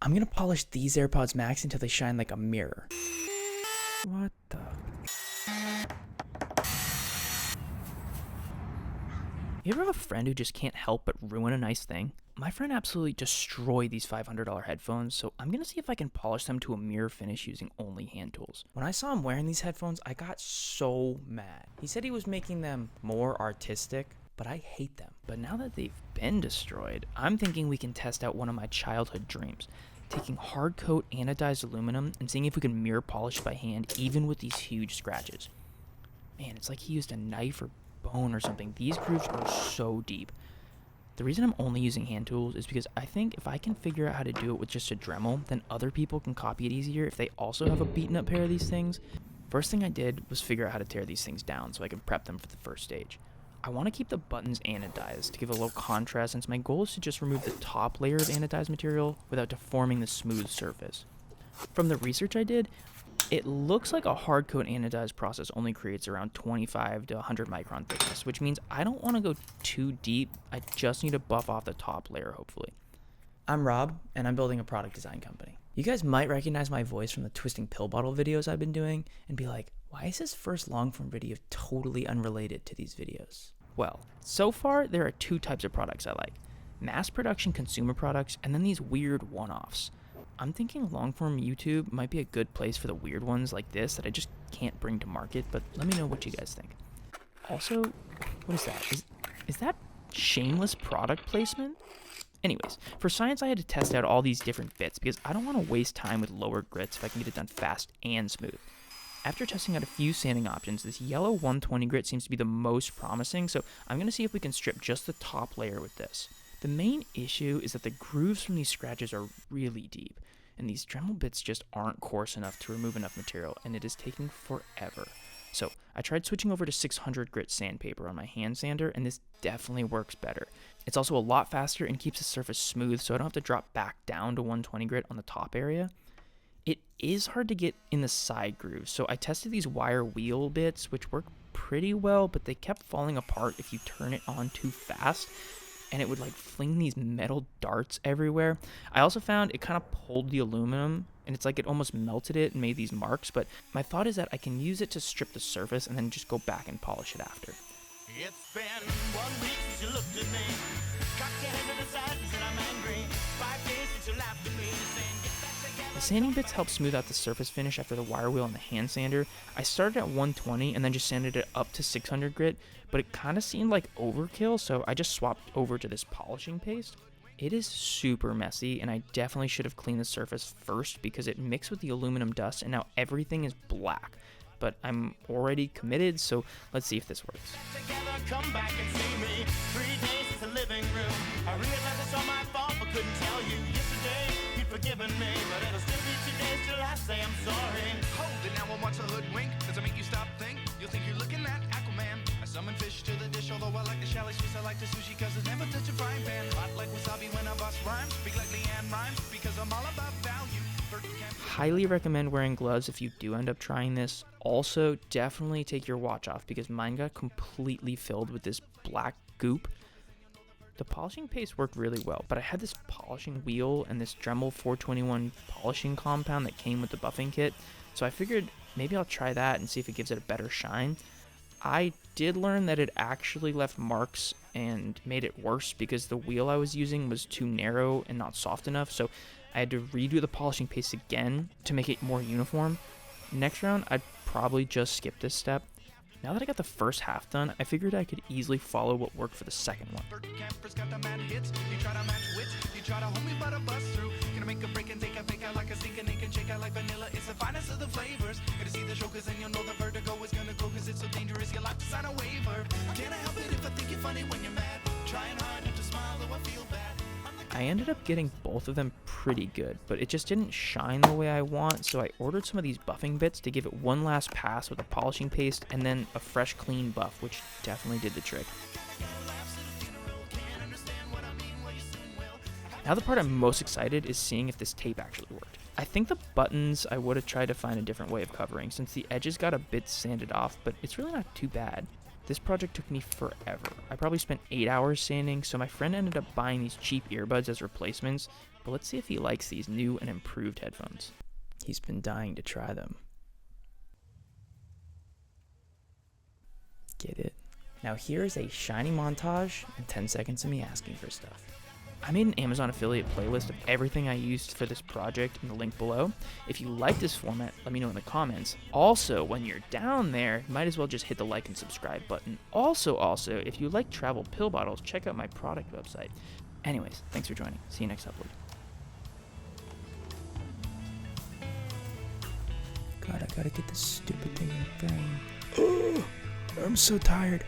I'm gonna polish these AirPods Max until they shine like a mirror. What the? You ever have a friend who just can't help but ruin a nice thing? My friend absolutely destroyed these $500 headphones, so I'm gonna see if I can polish them to a mirror finish using only hand tools. When I saw him wearing these headphones, I got so mad. He said he was making them more artistic, but I hate them. But now that they've been destroyed, I'm thinking we can test out one of my childhood dreams. Taking hard coat anodized aluminum and seeing if we can mirror polish by hand even with these huge scratches. Man, it's like he used a knife or bone or something. These grooves are so deep. The reason I'm only using hand tools is because I think if I can figure out how to do it with just a Dremel, then other people can copy it easier if they also have a beaten up pair of these things. First thing I did was figure out how to tear these things down so I can prep them for the first stage. I want to keep the buttons anodized to give a little contrast, since my goal is to just remove the top layer of anodized material without deforming the smooth surface. From the research I did, it looks like a hard coat anodized process only creates around 25 to 100 micron thickness, which means I don't want to go too deep. I just need to buff off the top layer, hopefully. I'm Rob, and I'm building a product design company. You guys might recognize my voice from the twisting pill bottle videos I've been doing and be like, why is this first long form video totally unrelated to these videos? Well, so far there are two types of products I like. Mass production consumer products and then these weird one-offs. I'm thinking long-form YouTube might be a good place for the weird ones like this that I just can't bring to market, but let me know what you guys think. Also, what is that? Is that shameless product placement? Anyways, for science I had to test out all these different bits because I don't want to waste time with lower grits if I can get it done fast and smooth. After testing out a few sanding options, this yellow 120 grit seems to be the most promising, so I'm going to see if we can strip just the top layer with this. The main issue is that the grooves from these scratches are really deep, and these Dremel bits just aren't coarse enough to remove enough material, and it is taking forever. So I tried switching over to 600 grit sandpaper on my hand sander, and this definitely works better. It's also a lot faster and keeps the surface smooth, so I don't have to drop back down to 120 grit on the top area. It is hard to get in the side grooves, so I tested these wire wheel bits, which work pretty well, but they kept falling apart if you turn it on too fast, and it would like fling these metal darts everywhere. I also found it kind of pulled the aluminum, and it's like it almost melted it and made these marks, but my thought is that I can use it to strip the surface and then just go back and polish it after. It's been 1 week since you looked at me. Cocked your head to the side and said I'm angry. 5 days since you laughed at me, saying get back together. The sanding bits help smooth out the surface finish after the wire wheel and the hand sander. I started at 120 and then just sanded it up to 600 grit, but it kind of seemed like overkill, so I just swapped over to this polishing paste. It is super messy, and I definitely should have cleaned the surface first because it mixed with the aluminum dust and now everything is black. But I'm already committed, so let's see if this works. Together, come back and see me. 3 days since the living room. I realized it's all my fault, but couldn't tell you. Yesterday, you'd forgiven me, but it'll still be 2 days till I say I'm sorry. Hold it now, I want to hoodwink. Does it make you stop think? You'll think you're looking at Aquaman. I summon fish to the dish, although I like the chalet Swiss, I like the sushi, cause it's never touch a frying pan. Hot like wasabi when I bust rhymes. Speak like Leanne rhymes, because I'm all about value. Highly recommend wearing gloves if you do end up trying this. Also, definitely take your watch off because mine got completely filled with this black goop. The polishing paste worked really well, but I had this polishing wheel and this Dremel 421 polishing compound that came with the buffing kit, so I figured maybe I'll try that and see if it gives it a better shine. I did learn that it actually left marks and made it worse because the wheel I was using was too narrow and not soft enough, so I had to redo the polishing paste again to make it more uniform. Next round, I'd probably just skip this step. Now that I got the first half done, I figured I could easily follow what worked for the second one. Campers got the mad hits. You try to match wits. You try to hold me but a bust through. Gonna make a break and take a fake out like a sink and they can shake out like vanilla. It's the finest of the flavors. Gonna see the show cause then you'll know the vertigo is gonna go cause it's so dangerous. You'll have to sign a waiver. Can't I help it if I think you're funny when you're mad? Trying hard not to smile though I feel bad. I ended up getting both of them pretty good, but it just didn't shine the way I want, so I ordered some of these buffing bits to give it one last pass with a polishing paste and then a fresh clean buff, which definitely did the trick. Now the part I'm most excited is seeing if this tape actually worked. I think the buttons I would have tried to find a different way of covering since the edges got a bit sanded off, but it's really not too bad. This project took me forever. I probably spent 8 hours sanding, so my friend ended up buying these cheap earbuds as replacements, but let's see if he likes these new and improved headphones. He's been dying to try them. Get it? Now here's a shiny montage and 10 seconds of me asking for stuff. I made an Amazon affiliate playlist of everything I used for this project in the link below. If you like this format, let me know in the comments. Also, when you're down there, you might as well just hit the like and subscribe button. Also, if you like travel pill bottles, check out my product website. Anyways, thanks for joining. See you next upload. God, I gotta get this stupid thing in frame. I'm so tired.